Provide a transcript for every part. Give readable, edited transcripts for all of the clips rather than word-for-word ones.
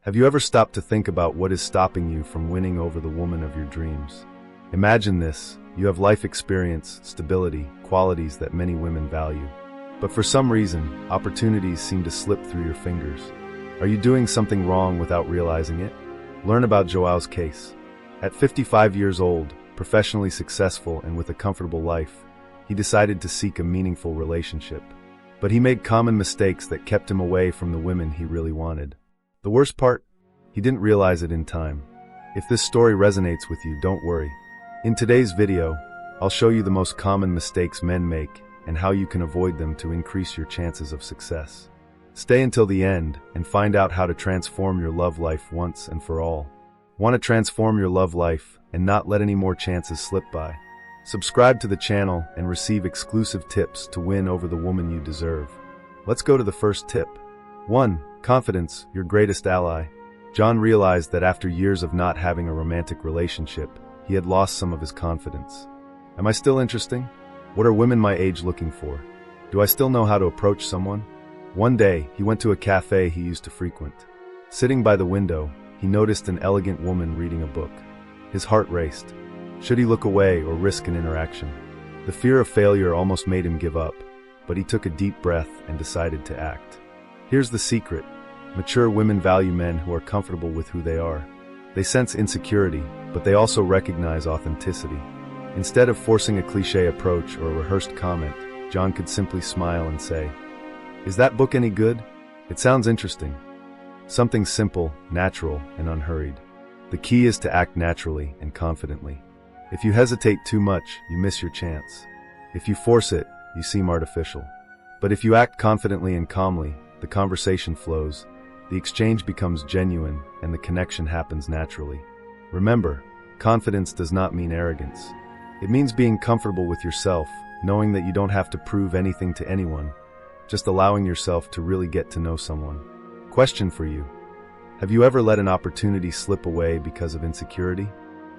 Have you ever stopped to think about what is stopping you from winning over the woman of your dreams? Imagine this: you have life experience, stability, qualities that many women value. But for some reason, opportunities seem to slip through your fingers. Are you doing something wrong without realizing it? Learn about Joao's case. At 55 years old, professionally successful and with a comfortable life, he decided to seek a meaningful relationship. But he made common mistakes that kept him away from the women he really wanted. The worst part? He didn't realize it in time. If this story resonates with you, don't worry. In today's video, I'll show you the most common mistakes men make and how you can avoid them to increase your chances of success. Stay until the end and find out how to transform your love life once and for all. Want to transform your love life and not let any more chances slip by? Subscribe to the channel and receive exclusive tips to win over the woman you deserve. Let's go to the first tip. 1. Confidence, your greatest ally. John realized that after years of not having a romantic relationship, he had lost some of his confidence. Am I still interesting? What are women my age looking for? Do I still know how to approach someone? One day, he went to a cafe he used to frequent. Sitting by the window, he noticed an elegant woman reading a book. His heart raced. Should he look away or risk an interaction? The fear of failure almost made him give up, but he took a deep breath and decided to act. Here's the secret. Mature women value men who are comfortable with who they are. They sense insecurity, but they also recognize authenticity. Instead of forcing a cliché approach or a rehearsed comment, John could simply smile and say, "Is that book any good? It sounds interesting." Something simple, natural, and unhurried. The key is to act naturally and confidently. If you hesitate too much, you miss your chance. If you force it, you seem artificial. But if you act confidently and calmly, the conversation flows, the exchange becomes genuine, and the connection happens naturally. Remember, confidence does not mean arrogance. It means being comfortable with yourself, knowing that you don't have to prove anything to anyone, just allowing yourself to really get to know someone. Question for you. Have you ever let an opportunity slip away because of insecurity?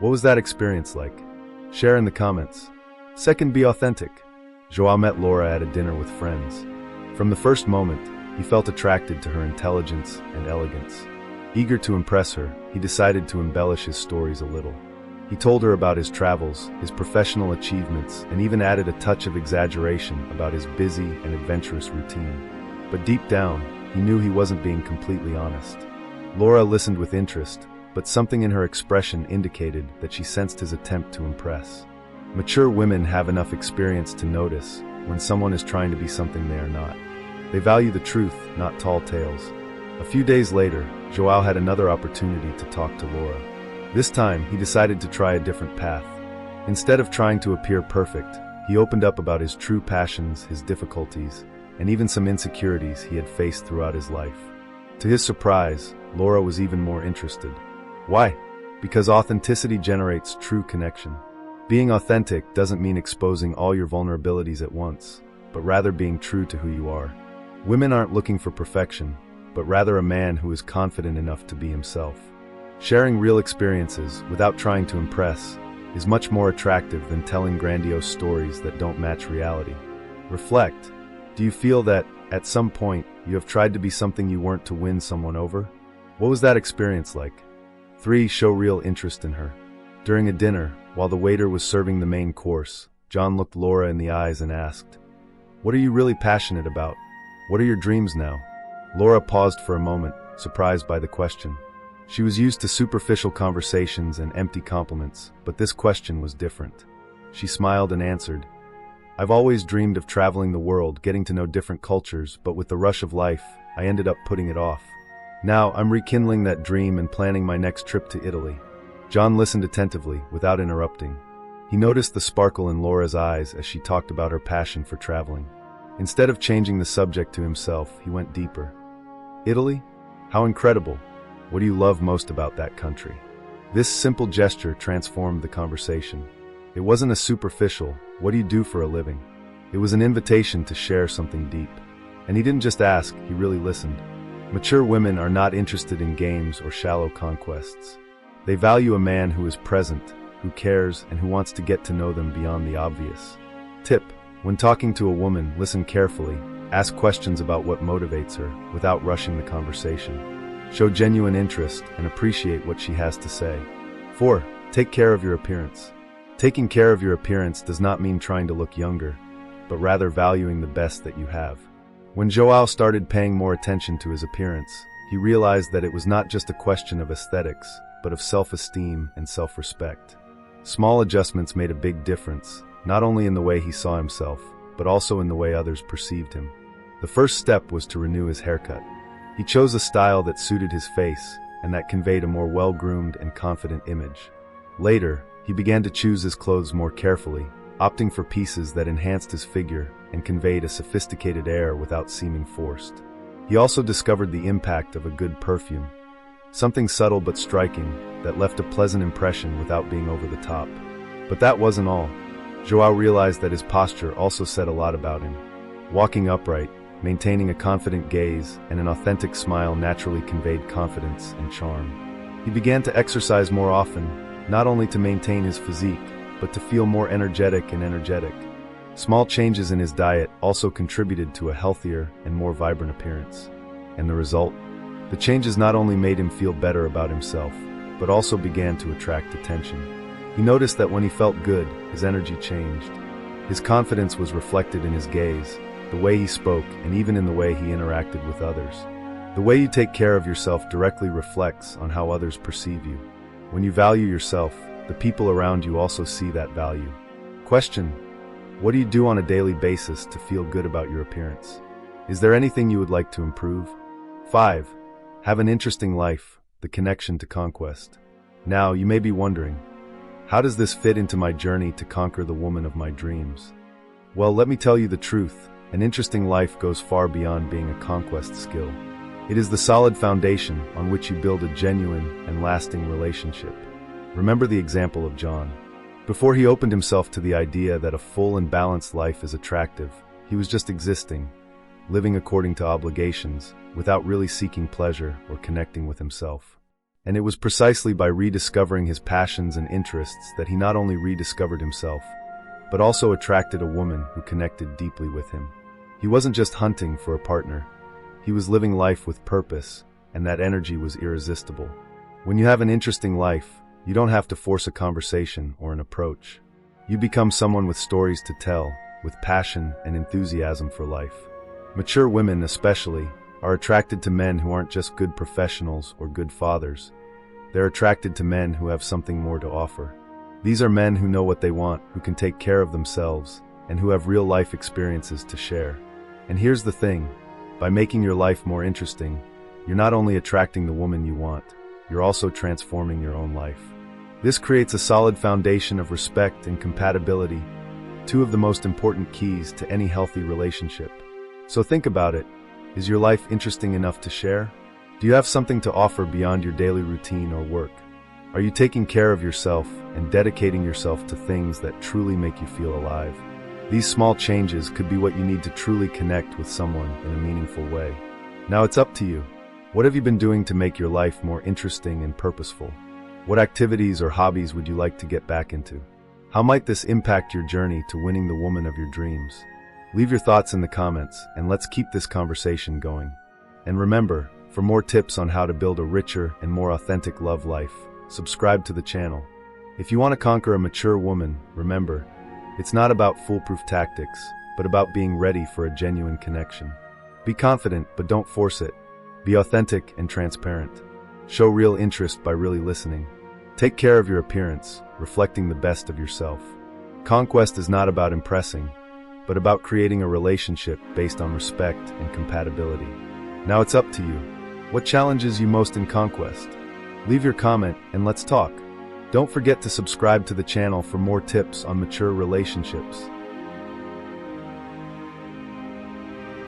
What was that experience like? Share in the comments. 2. Be authentic. Joao met Laura at a dinner with friends. From the first moment, he felt attracted to her intelligence and elegance. Eager to impress her, he decided to embellish his stories a little. He told her about his travels, his professional achievements, and even added a touch of exaggeration about his busy and adventurous routine. But deep down, he knew he wasn't being completely honest. Laura listened with interest, but something in her expression indicated that she sensed his attempt to impress. Mature women have enough experience to notice when someone is trying to be something they are not. They value the truth, not tall tales. A few days later, Joao had another opportunity to talk to Laura. This time, he decided to try a different path. Instead of trying to appear perfect, he opened up about his true passions, his difficulties, and even some insecurities he had faced throughout his life. To his surprise, Laura was even more interested. Why? Because authenticity generates true connection. Being authentic doesn't mean exposing all your vulnerabilities at once, but rather being true to who you are. Women aren't looking for perfection, but rather a man who is confident enough to be himself. Sharing real experiences without trying to impress is much more attractive than telling grandiose stories that don't match reality. Reflect. Do you feel that, at some point, you have tried to be something you weren't to win someone over? What was that experience like? 3. Show real interest in her. During a dinner, while the waiter was serving the main course, John looked Laura in the eyes and asked, "What are you really passionate about? What are your dreams now?" Laura paused for a moment, surprised by the question. She was used to superficial conversations and empty compliments, but this question was different. She smiled and answered, "I've always dreamed of traveling the world, getting to know different cultures, but with the rush of life, I ended up putting it off. Now, I'm rekindling that dream and planning my next trip to Italy." John listened attentively, without interrupting. He noticed the sparkle in Laura's eyes as she talked about her passion for traveling. Instead of changing the subject to himself, he went deeper. "Italy? How incredible! What do you love most about that country?" This simple gesture transformed the conversation. It wasn't a superficial, "What do you do for a living?" It was an invitation to share something deep. And he didn't just ask, he really listened. Mature women are not interested in games or shallow conquests. They value a man who is present, who cares, and who wants to get to know them beyond the obvious. Tip: when talking to a woman, listen carefully. Ask questions about what motivates her, without rushing the conversation. Show genuine interest and appreciate what she has to say. 4. Take care of your appearance. Taking care of your appearance does not mean trying to look younger, but rather valuing the best that you have. When Joao started paying more attention to his appearance, he realized that it was not just a question of aesthetics, but of self-esteem and self-respect. Small adjustments made a big difference, not only in the way he saw himself, but also in the way others perceived him. The first step was to renew his haircut. He chose a style that suited his face and that conveyed a more well-groomed and confident image. Later, he began to choose his clothes more carefully, opting for pieces that enhanced his figure and conveyed a sophisticated air without seeming forced. He also discovered the impact of a good perfume, something subtle but striking that left a pleasant impression without being over the top. But that wasn't all. Joao realized that his posture also said a lot about him. Walking upright, maintaining a confident gaze, and an authentic smile naturally conveyed confidence and charm. He began to exercise more often, not only to maintain his physique, but to feel more energetic. Small changes in his diet also contributed to a healthier and more vibrant appearance. And the result? The changes not only made him feel better about himself, but also began to attract attention. He noticed that when he felt good, his energy changed. His confidence was reflected in his gaze, the way he spoke, and even in the way he interacted with others. The way you take care of yourself directly reflects on how others perceive you. When you value yourself, the people around you also see that value. Question: what do you do on a daily basis to feel good about your appearance? Is there anything you would like to improve? 5. Have an interesting life, the connection to conquest. Now, you may be wondering, how does this fit into my journey to conquer the woman of my dreams? Well, let me tell you the truth. An interesting life goes far beyond being a conquest skill. It is the solid foundation on which you build a genuine and lasting relationship. Remember the example of John. Before he opened himself to the idea that a full and balanced life is attractive, he was just existing, living according to obligations, without really seeking pleasure or connecting with himself. And it was precisely by rediscovering his passions and interests that he not only rediscovered himself, but also attracted a woman who connected deeply with him. He wasn't just hunting for a partner. He was living life with purpose, and that energy was irresistible. When you have an interesting life, you don't have to force a conversation or an approach. You become someone with stories to tell, with passion and enthusiasm for life. Mature women, especially, are attracted to men who aren't just good professionals or good fathers. They're attracted to men who have something more to offer. These are men who know what they want, who can take care of themselves, and who have real-life experiences to share. And here's the thing, by making your life more interesting, you're not only attracting the woman you want, you're also transforming your own life. This creates a solid foundation of respect and compatibility, two of the most important keys to any healthy relationship. So think about it. Is your life interesting enough to share? Do you have something to offer beyond your daily routine or work? Are you taking care of yourself and dedicating yourself to things that truly make you feel alive? These small changes could be what you need to truly connect with someone in a meaningful way. Now it's up to you. What have you been doing to make your life more interesting and purposeful? What activities or hobbies would you like to get back into? How might this impact your journey to winning the woman of your dreams? Leave your thoughts in the comments, and let's keep this conversation going. And remember, for more tips on how to build a richer and more authentic love life, subscribe to the channel. If you want to conquer a mature woman, remember, it's not about foolproof tactics, but about being ready for a genuine connection. Be confident, but don't force it. Be authentic and transparent. Show real interest by really listening. Take care of your appearance, reflecting the best of yourself. Conquest is not about impressing, but about creating a relationship based on respect and compatibility. Now it's up to you. What challenges you most in conquest? Leave your comment and let's talk. Don't forget to subscribe to the channel for more tips on mature relationships.